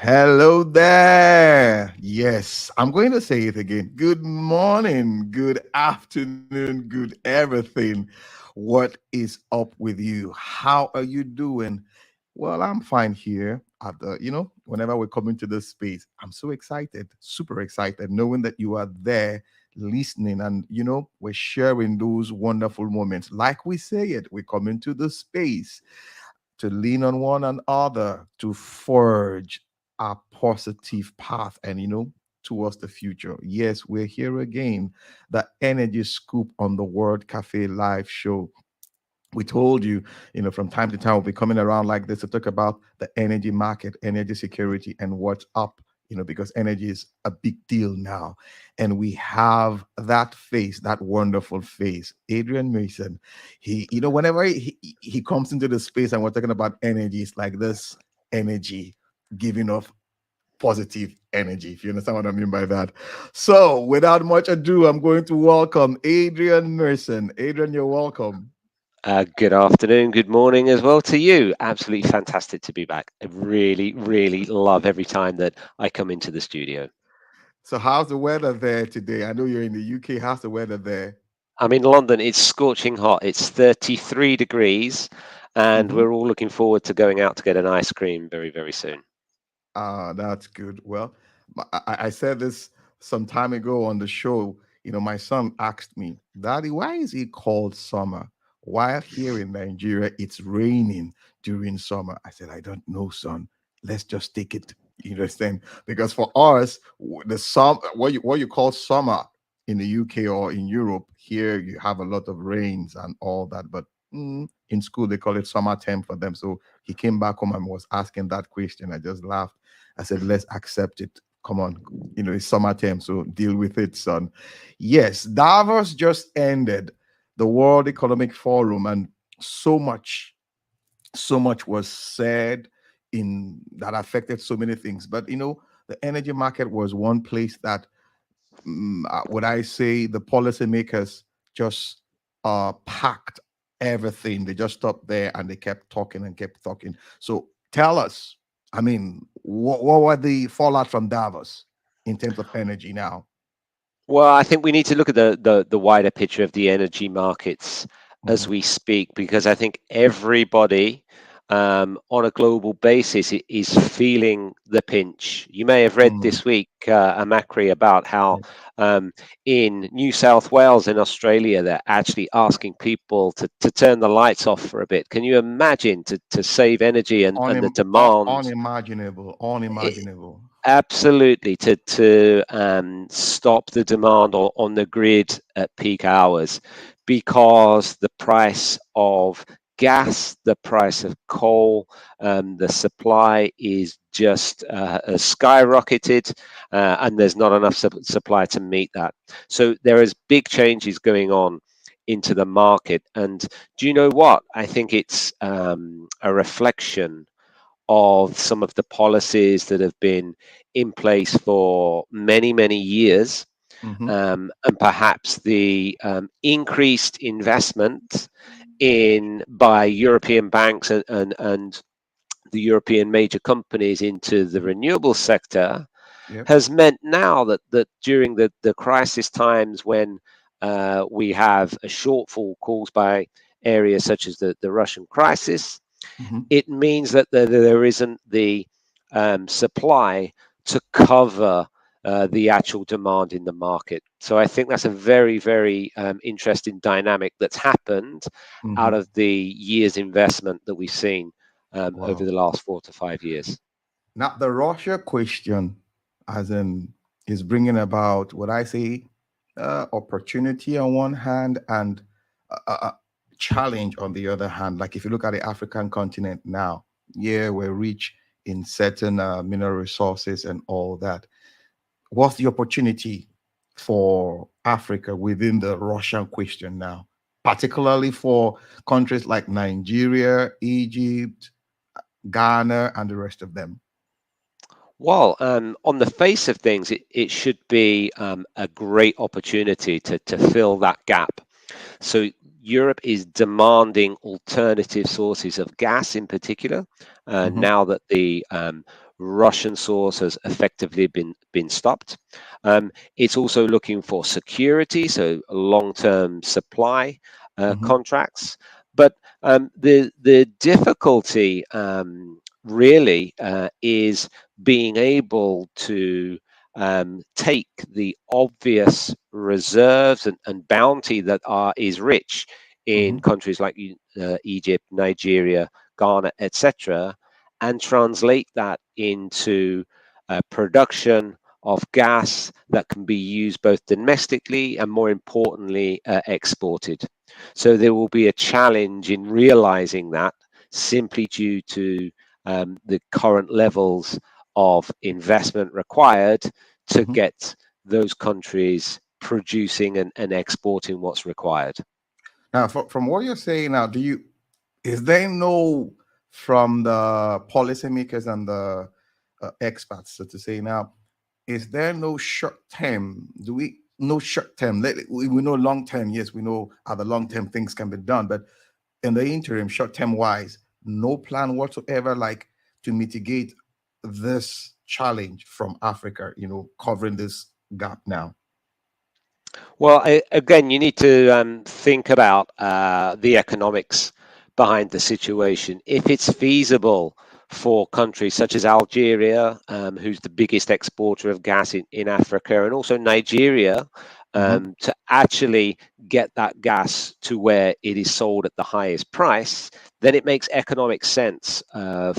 Hello there. Yes, I'm going to say it again. Good morning, good afternoon, good everything. What is up with you? How are you doing? Well, I'm fine here. Whenever we come into this space, I'm so excited, super excited, knowing that you are there listening and, we're sharing those wonderful moments. Like we say it, we come into the space to lean on one another to forge a positive path and towards the future. Yes, we're here again. The energy scoop on the World Cafe live show. We told you, from time to time we'll be coming around like this to talk about the energy market, energy security, and what's up. Because energy is a big deal now. And we have that face, that wonderful face, Adrian Mason. Whenever he comes into the space and we're talking about energy, it's like this energy giving off positive energy, if you understand what I mean by that. So, without much ado, I'm going to welcome Adrian Merson. Adrian, you're welcome. Good afternoon, good morning as well to you. Absolutely fantastic to be back. I really, really love every time that I come into the studio. So, how's the weather there today? I know you're in the UK. How's the weather there? I'm in London, it's scorching hot. It's 33 degrees, and Hmm. we're all looking forward to going out to get an ice cream very, very soon. That's good. Well, I said this some time ago on the show. My son asked me, Daddy, why is it called summer? While here in Nigeria, it's raining during summer. I said, I don't know, son. Let's just take it. You understand? Because for us, the what you call summer in the UK or in Europe, here you have a lot of rains and all that. But in school, they call it summer term for them. So he came back home and was asking that question. I just laughed. I said, let's accept it. Come on, it's summertime, so deal with it, son. Yes, Davos just ended, the World Economic Forum, and so much, so much was said in that affected so many things. But the energy market was one place that would I say the policymakers just packed everything. They just stopped there and they kept talking and kept talking. So tell us, I mean, what were the fallout from Davos in terms of energy now? Well, I think we need to look at the wider picture of the energy markets as Mhm. we speak, because I think everybody on a global basis is feeling the pinch. You may have read Mm. this week a Macri about how Yeah. um, in New South Wales in Australia they're actually asking people to turn the lights off for a bit. Can you imagine to save energy and the demand? Unimaginable, unimaginable. Absolutely, to stop the demand on the grid at peak hours, because the price of gas, the price of coal, the supply is just skyrocketed, and there's not enough supply to meet that. So there is big changes going on into the market, and do you know what? I think it's a reflection of some of the policies that have been in place for many, many years, Hmm. and perhaps the increased investment in by European banks and the European major companies into the renewable sector Yep. has meant now that during the crisis times when we have a shortfall caused by areas such as the Russian crisis, Hmm. it means that there isn't the supply to cover the actual demand in the market. So I think that's a very, very interesting dynamic that's happened out Hmm. of the year's investment that we've seen over Wow. the last 4 to 5 years. Now the Russia question, as in, is bringing about what I say, opportunity on one hand and a challenge on the other hand. Like if you look at the African continent now, yeah, we're rich in certain mineral resources and all that. What's the opportunity for Africa within the Russian question now, particularly for countries like Nigeria, Egypt, Ghana, and the rest of them? Well, on the face of things, it should be a great opportunity to fill that gap. So Europe is demanding alternative sources of gas in particular, Hmm. now that the Russian source has effectively been stopped. It's also looking for security, so long-term supply Mm-hmm. contracts. But the difficulty really is being able to take the obvious reserves and bounty that is rich in Mm-hmm. countries like Egypt, Nigeria, Ghana, etc., and translate that into production of gas that can be used both domestically and, more importantly, exported. So there will be a challenge in realizing that, simply due to the current levels of investment required to Mm-hmm. get those countries producing and exporting what's required. Now, from what you're saying now, is there no, from the policymakers and the experts, so to say now, is there no short term? Do we no short term? We know long term. Yes, we know how the long term things can be done, but in the interim, short term wise, no plan whatsoever, like to mitigate this challenge from Africa. Covering this gap now. Well, again, you need to think about the economics behind the situation. If it's feasible for countries such as Algeria, who's the biggest exporter of gas in Africa, and also Nigeria, Mm-hmm. to actually get that gas to where it is sold at the highest price, then it makes economic sense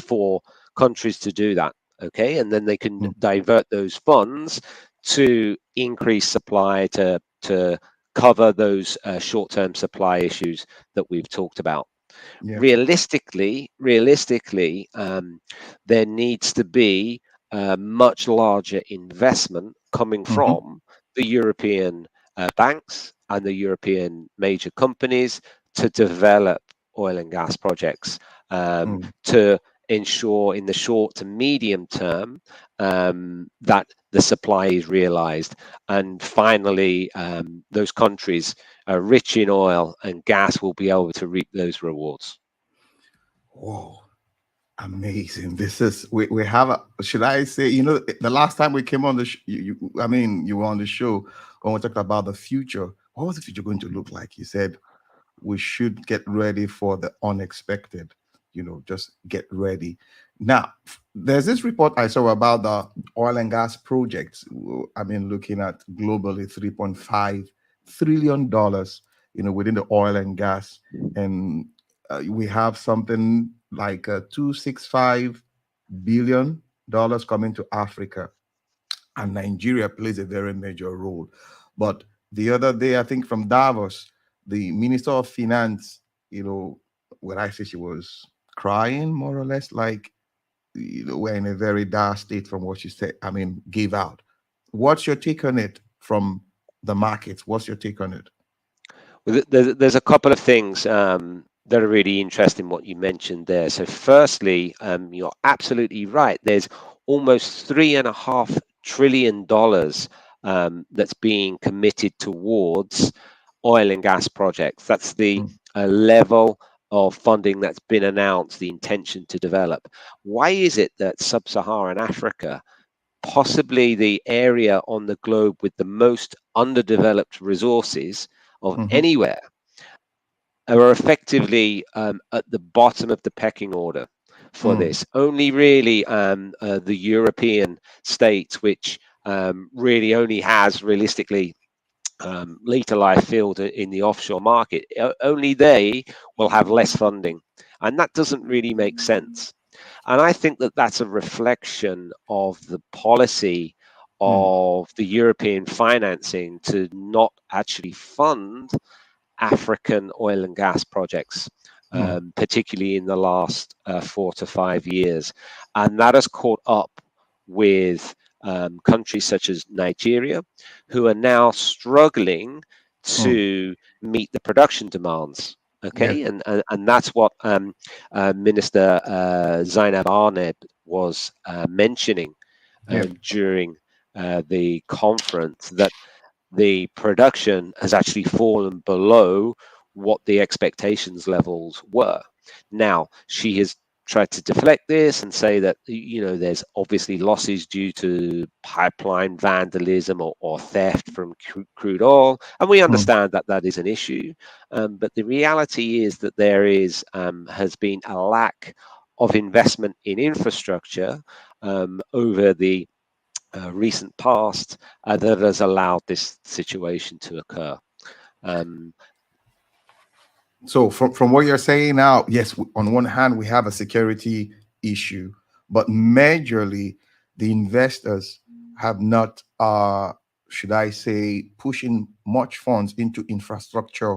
for countries to do that. Okay, and then they can divert those funds to increase supply to cover those short-term supply issues that we've talked about. Yeah. Realistically, there needs to be a much larger investment coming Mm-hmm. from the European banks and the European major companies to develop oil and gas projects, to ensure in the short to medium term that the supply is realized. And finally, those countries rich in oil and gas will be able to reap those rewards. Whoa. Amazing. This is we have a, should I say, the last time we came on the I mean, you were on the show when we talked about the future. What was the future going to look like? You said we should get ready for the unexpected, just get ready. Now, there's this report I saw about the oil and gas projects. I mean, looking at globally, $3.5 trillion, within the oil and gas. And we have something like $265 billion coming to Africa, and Nigeria plays a very major role. But the other day, I think from Davos, the Minister of Finance, when I say she was crying, more or less, like, we're in a very dire state from what she said. I mean, gave out. What's your take on it from the markets? What's your take on it? Well, there's a couple of things that are really interesting what you mentioned there. So firstly, you're absolutely right. There's almost $3.5 trillion that's being committed towards oil and gas projects. That's the Mm, level of funding that's been announced, the intention to develop. Why is it that Sub-Saharan Africa, possibly the area on the globe with the most underdeveloped resources of mhm, anywhere, are effectively at the bottom of the pecking order for mm, this? Only really the European states, which really only has realistically later life field in the offshore market, only they will have less funding. And that doesn't really make sense. And I think that that's a reflection of the policy mm, of the European financing to not actually fund African oil and gas projects, mm. particularly in the last 4 to 5 years. And that has caught up with countries such as Nigeria, who are now struggling Mm. to meet the production demands. Yeah, Okay, and that's what Minister Zainab Arneb was mentioning yeah. during the conference, that the production has actually fallen below what the expectations levels were. Now, she has tried to deflect this and say that there's obviously losses due to pipeline vandalism or theft from crude oil, and we mm. understand that that is an issue. But the reality is that there is has been a lack of investment in infrastructure over the recent past that has allowed this situation to occur. Um, So from what you're saying now, yes, on one hand we have a security issue, but majorly the investors have not, should I say, pushing much funds into infrastructure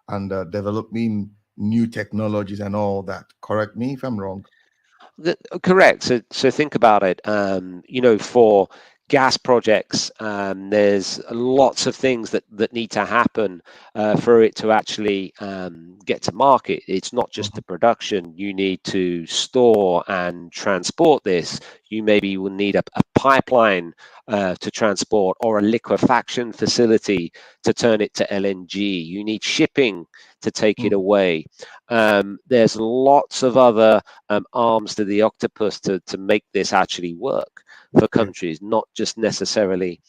and developing new technologies and all that. Correct me if I'm wrong. Correct. So think about it. For gas projects, there's lots of things that need to happen for it to actually get to market. It's not just Mhm. the production. You need to store and transport this. You maybe will need a pipeline to transport, or a liquefaction facility to turn it to LNG. You need shipping to take it Mm. away. There's lots of other arms to the octopus to make this actually work for Yeah. countries, not just necessarily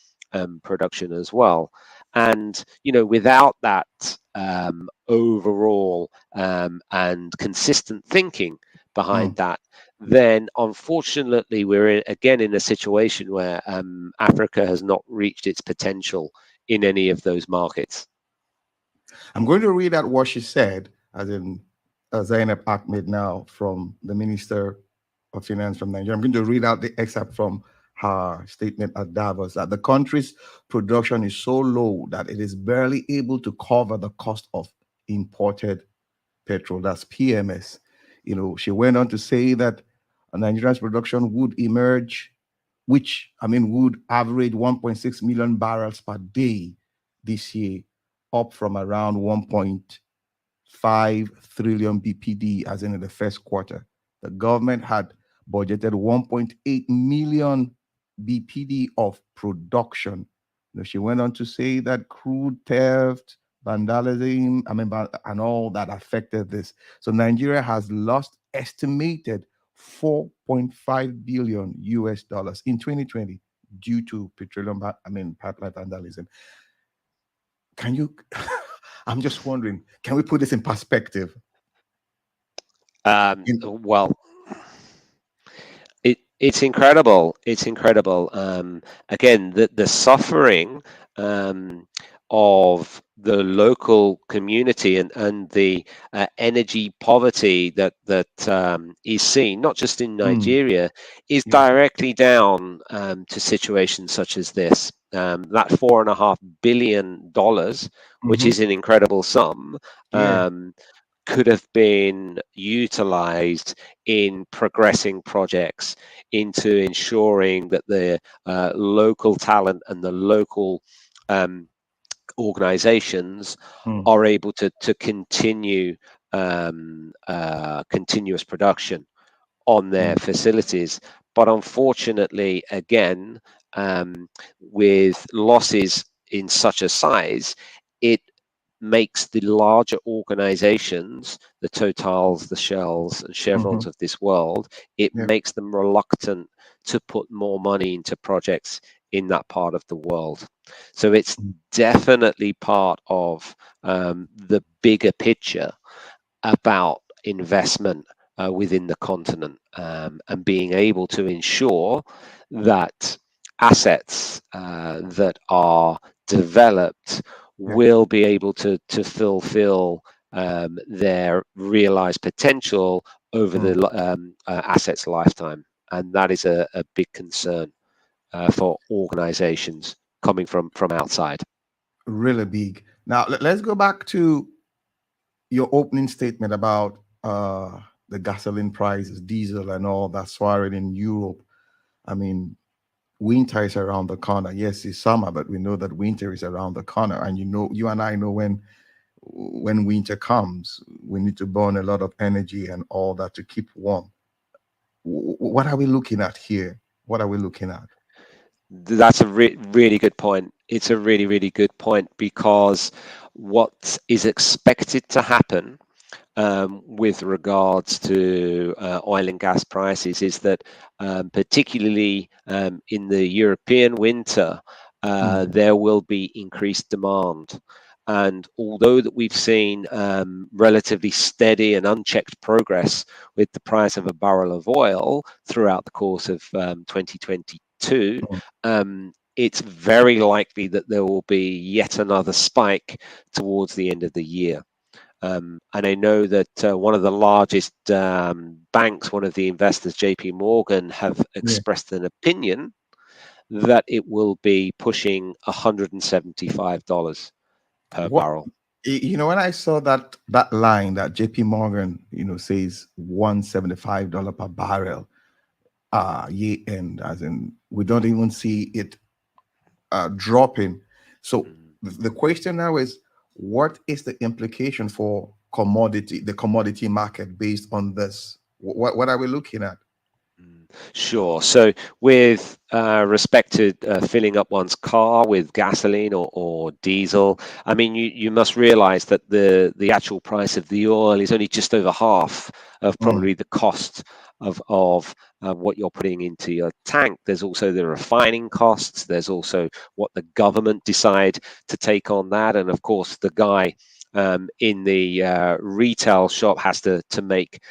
production as well. And without that overall and consistent thinking behind Mm. that, then unfortunately we're again in a situation where Africa has not reached its potential in any of those markets. I'm going to read out what she said, as in Zainab Ahmed now from the Minister of Finance from Nigeria. I'm going to read out the excerpt from her statement at Davos that the country's production is so low that it is barely able to cover the cost of imported petrol. That's PMS. She went on to say that Nigeria's production would emerge, which I mean would average 1.6 million barrels per day this year, up from around 1.5 trillion BPD as in the first quarter. The government had budgeted 1.8 million BPD of production. She went on to say that crude theft, vandalism, and all that affected this. So Nigeria has lost estimated 4.5 billion US dollars in 2020 due to pipeline vandalism. Can you? I'm just wondering, can we put this in perspective? In, Well, it's incredible. It's incredible. Again, the suffering of the local community and the energy poverty that is seen, not just in mm, Nigeria, is yeah. directly down to situations such as this. That $4.5 billion, which Hmm. is an incredible sum, Yeah. could have been utilized in progressing projects, into ensuring that the local talent and the local um, organizations Mm, are able to continue continuous production on their mm, facilities. But unfortunately, again, with losses in such a size, it makes the larger organizations, the Totals, the Shells, and Chevrons hmm. of this world, it Yeah. makes them reluctant to put more money into projects in that part of the world. So it's Mm, definitely part of the bigger picture about investment within the continent, and being able to ensure that assets that are developed yeah. will be able to fulfill their realized potential over the Mm. asset's lifetime. And that is a big concern for organizations coming from outside. Really big. Now let's go back to your opening statement about the gasoline prices, diesel, and all that soaring in Europe. I mean, winter is around the corner. Yes, it's summer, but we know that winter is around the corner. And you and I know when winter comes, we need to burn a lot of energy and all that to keep warm. What are we looking at here? What are we looking at? That's a really good point. It's a really, really good point, because what is expected to happen with regards to oil and gas prices is that particularly in the European winter, Mm. there will be increased demand. And although that we've seen relatively steady and unchecked progress with the price of a barrel of oil throughout the course of 2022, Mm. it's very likely that there will be yet another spike towards the end of the year. And I know that one of the largest banks, one of the investors, JP Morgan, have Yeah. expressed an opinion that it will be pushing $175 per What barrel. when I saw that line that JP Morgan, says $175 per barrel, year end, as in we don't even see it dropping. So Mm. the question now is, what is the implication for the commodity market based on this? What are we looking at? Sure. So, with respect to filling up one's car with gasoline or diesel, I mean, you must realize that the actual price of the oil is only just over half of Mm, probably the cost of what you're putting into your tank. There's also the refining costs. There's also what the government decide to take on that, and of course, the guy in the retail shop has to make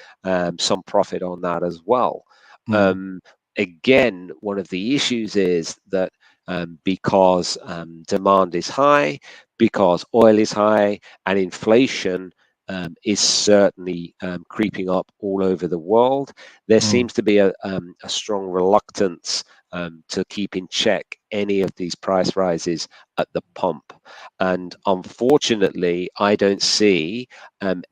some profit on that as well. mm, Um, Again, one of the issues is that because demand is high, because oil is high, and inflation is certainly creeping up all over the world, there mm, seems to be a strong reluctance to keep in check any of these price rises at the pump. And unfortunately, I don't see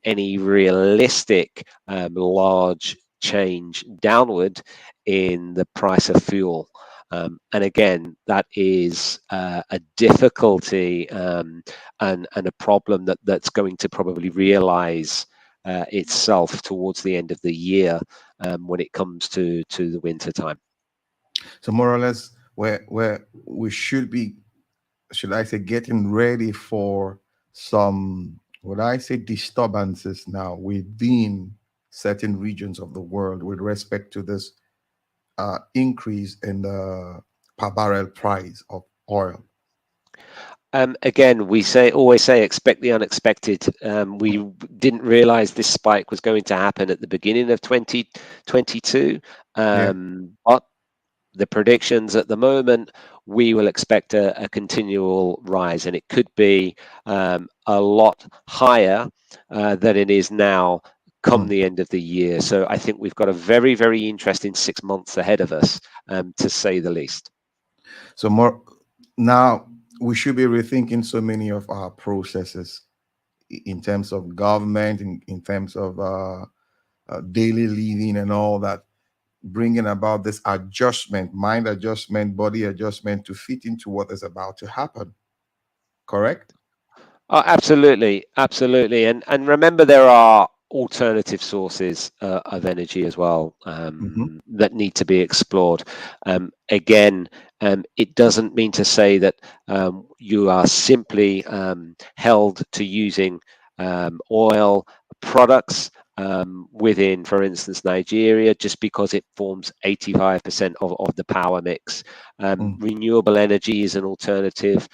any realistic large change downward in the price of fuel. And again, that is a difficulty and a problem that's going to probably realize itself towards the end of the year when it comes to the winter time. so more or less, where we should be, should I say, getting ready for some, would I say, disturbances now within certain regions of the world with respect to this increase in the per barrel price of oil. Again, we always say expect the unexpected. We didn't realize this spike was going to happen at the beginning of 2022, Yeah. but the predictions at the moment, we will expect a continual rise, and it could be a lot higher than it is now come Mm. the end of the year. So I think we've got a very, very interesting 6 months ahead of us, to say the least. So more now we should be rethinking so many of our processes in terms of government, in terms of daily living and all that, bringing about this adjustment, mind adjustment, body adjustment to fit into what is about to happen. Correct? Oh, absolutely, absolutely, and remember there are alternative sources of energy as well Hmm. that need to be explored. Again, it doesn't mean to say that you are simply held to using oil products within, for instance, Nigeria, just because it forms 85% of the power mix. Mm. Renewable energy is an alternative.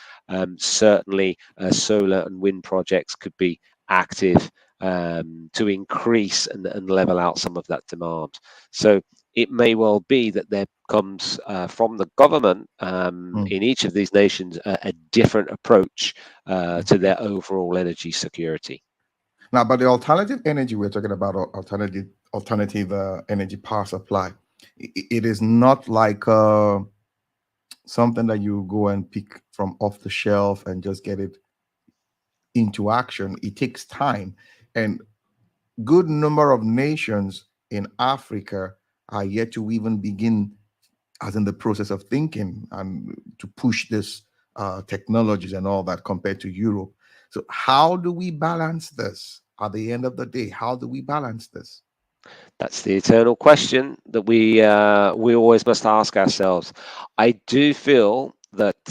Certainly, solar and wind projects could be active to increase and level out some of that demand. So it may well be that there comes from the government Mm. in each of these nations a different approach to Okay. their overall energy security. Now, but the alternative energy we're talking about, alternative energy power supply, it is not like something that you go and pick from off the shelf and just get it into action. It takes time, and good number of nations in Africa are yet to even begin, as in the process of thinking and to push this technologies and all that compared to Europe. So how do we balance this at the end of the day? How do we balance this? That's the eternal question that we always must ask ourselves. I do feel that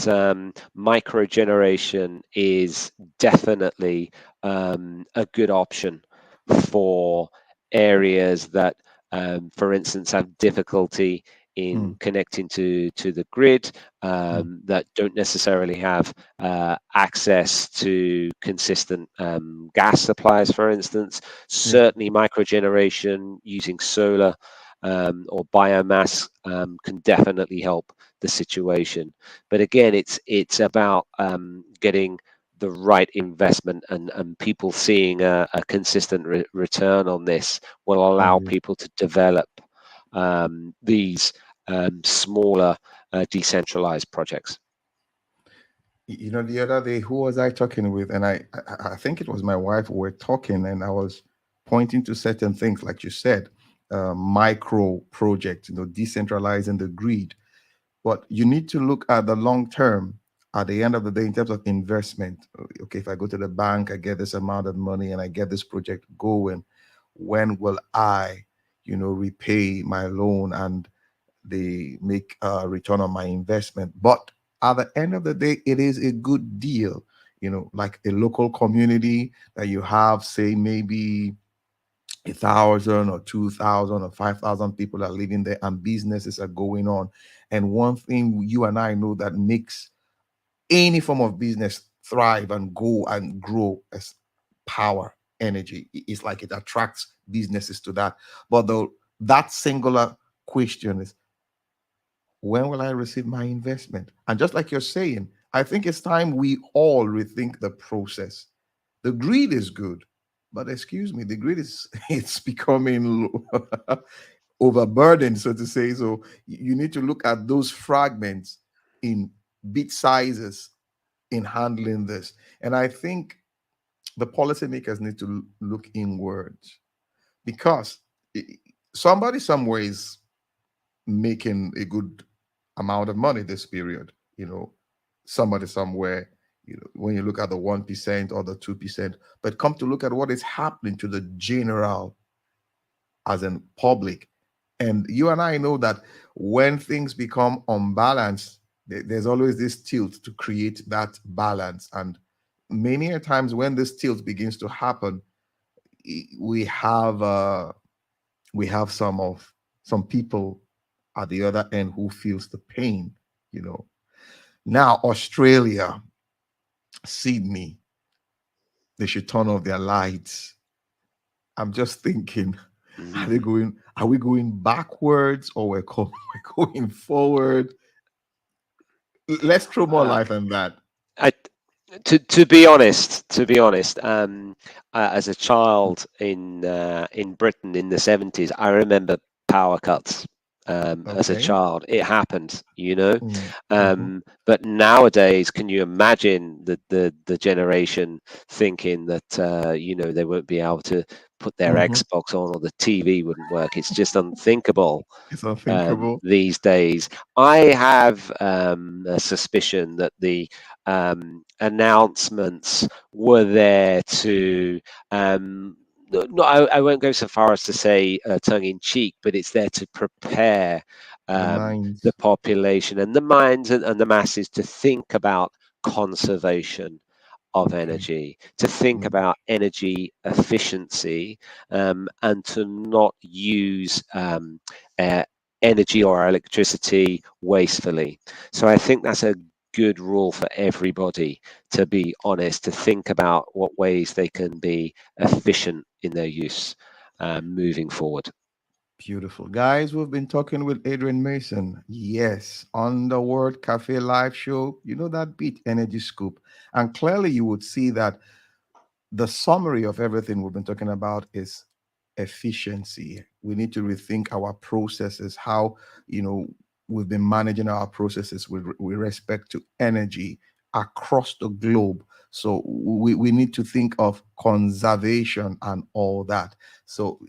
microgeneration is definitely a good option for areas that, for instance, have difficulty mm, in connecting to the grid, mm, that don't necessarily have access to consistent gas supplies, for instance. yeah, Certainly, microgeneration using solar or biomass can definitely help the situation. But again, it's about getting the right investment, and people seeing a consistent return on this will allow indeed. people to develop these smaller decentralized projects. You know, the other day, who was I talking with? And I think it was my wife. We were talking, and I was pointing to certain things, like you said, micro projects, you know, decentralizing the grid. But you need to look at the long term at the end of the day in terms of investment. Okay, if I go to the bank, I get this amount of money and I get this project going. When will I, you know, repay my loan and they make a return on my investment? But at the end of the day, it is a good deal. You know, like a local community that you have, say maybe 1,000 or 2,000 or 5,000 people are living there and businesses are going on. And one thing you and I know that makes any form of business thrive and go and grow as power, energy. It's like it attracts businesses to that. But that singular question is, when will I receive my investment? And just like you're saying, I think it's time we all rethink the process. The greed is good, but excuse me, the greed is it's becoming overburdened, so to say. So you need to look at those fragments in bit sizes in handling this. And I think the policymakers need to look inwards because somebody somewhere is making a good amount of money this period. You know, somebody somewhere, you know, when you look at the 1% or the 2%, but come to look at what is happening to the general as in public. And you and I know that when things become unbalanced, there's always this tilt to create that balance. And many a times when this tilt begins to happen, we have some people at the other end who feels the pain, you know. Now Australia, Sydney, they should turn off their lights. I'm just thinking, are we going backwards or we're going forward? Let's throw more Uh, light on that. I, to be honest, as a child in Britain in the 70s, I remember power cuts. As a Okay. child, it happened, you know. Mm, mhm. But nowadays, can you imagine the generation thinking that they won't be able to put their Mhm. Xbox on or the TV wouldn't work? It's just unthinkable It's unthinkable. these days. I have a suspicion that the announcements were there to. No, I won't go so far as to say tongue in cheek, but it's there to prepare The the minds. population and the minds and the masses to think about conservation of Okay. energy, to think Mm, about energy efficiency, and to not use uh, energy or electricity wastefully. So I think that's a good rule for everybody, to be honest, to think about what ways they can be efficient in their use moving forward. beautiful. Guys, we've been talking with Adrian Mason. Yes, on the World Cafe Live show. You know that beat Energy Scoop. And clearly you would see that the summary of everything we've been talking about is efficiency. We need to rethink our processes, how, you know, we've been managing our processes with respect to energy across the globe. So we need to think of conservation and all that. So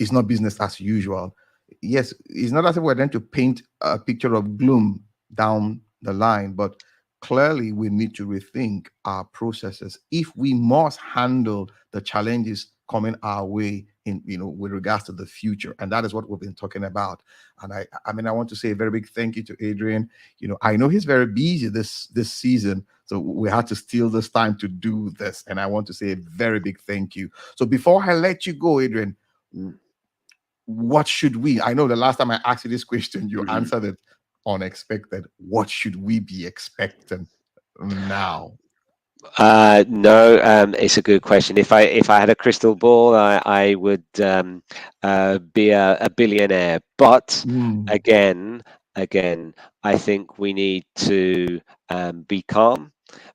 it's not business as usual. Yes, it's not as if we're going to paint a picture of gloom down the line, but clearly we need to rethink our processes if we must handle the challenges coming our way in, with regards to the future. And that is what we've been talking about. And I mean, I want to say a very big thank you to Adrian. I know he's very busy this season, so we had to steal this time to do this. And I want to say a very big thank you. So before I let you go, Adrian, what should we? I know the last time I asked you this question, you Mhm. answered it unexpected. What should we be expecting now? No, it's a good question. If I had a crystal ball, I would be a billionaire. But Mm, again, again, I think we need to be calm.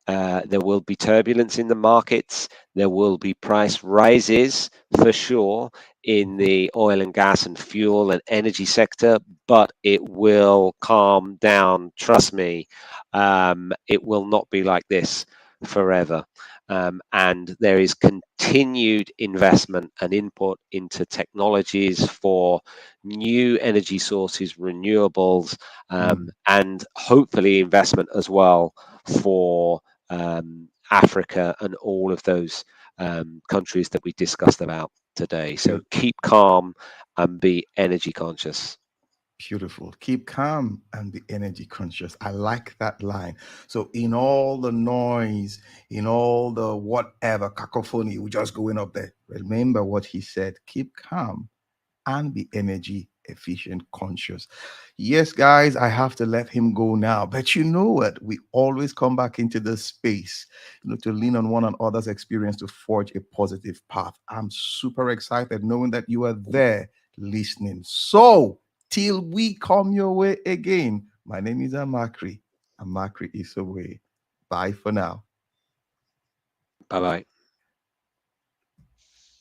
There will be turbulence in the markets. There will be price rises for sure in mhm. the oil and gas and fuel and energy sector, but it will calm down. Trust me, it will not be like this forever. And there is continued investment and input into technologies for new energy sources, renewables, Mm. and hopefully investment as well for Africa and all of those countries that we discussed about today. So keep calm and be energy conscious. Beautiful. Keep calm and be energy conscious. I like that line. So, in all the noise, in all the whatever cacophony, we're just going up there. Remember what he said. Keep calm and be energy efficient conscious. Yes, guys, I have to let him go now. But you know what? We always come back into this space, to lean on one another's experience to forge a positive path. I'm super excited knowing that you are there listening. So, till we come your way again, my name is Amakri. Amakri is away. Bye for now. Bye bye.